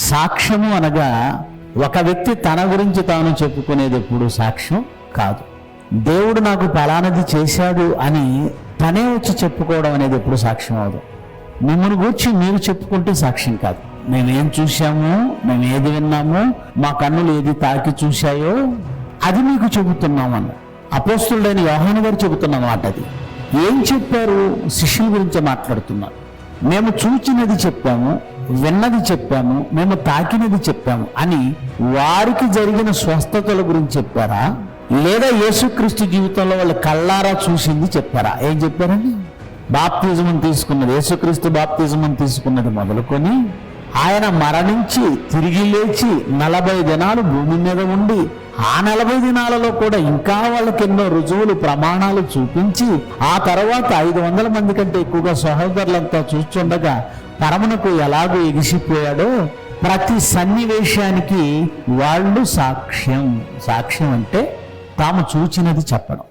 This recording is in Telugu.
సాక్ష్యము అనగా ఒక వ్యక్తి తన గురించి తాను చెప్పుకునేది ఎప్పుడు సాక్ష్యం కాదు. దేవుడు నాకు ఫలానది చేశాడు అని తనే వచ్చి చెప్పుకోవడం అనేది ఎప్పుడు సాక్ష్యం అవదు. మిమ్మల్ని గురించి మీరు చెప్పుకుంటే సాక్ష్యం కాదు. మేమేం చూశాము, మేము ఏది విన్నామో, మా కన్నులు ఏది తాకి చూశాయో అది మీకు చెబుతున్నామన్న అపోస్తులుడైన యోహాను గారు చెబుతున్న మాట. అది ఏం చెప్పారు? శిష్యుల గురించి మాట్లాడుతున్నారు. మేము చూచినది చెప్పాము, విన్నది చెప్పాము, మేము తాకినది చెప్పాము అని వారికి జరిగిన స్వస్థతల గురించి చెప్పారా, లేదా యేసుక్రీస్తు జీవితంలో వాళ్ళు కళ్ళారా చూసింది చెప్పారా? ఏం చెప్పారండి? బాప్తిజం తీసుకున్నది, యేసుక్రీస్తు బాప్తిజం తీసుకున్నది మొదలుకొని ఆయన మరణించి తిరిగి లేచి 40 దినాలు భూమి మీద ఉండి ఆ 40 దినాలలో కూడా ఇంకా వాళ్ళకి ఎన్నో రుజువులు ప్రమాణాలు చూపించి ఆ తర్వాత 500 మంది కంటే ఎక్కువగా సహోదరులంతా చూస్తుండగా పరమునకు ఎలాగో ఎగిసిపోయాడో ప్రతి సన్నివేశానికి వాళ్ళు సాక్ష్యం అంటే తాము చూచినది చెప్పడం.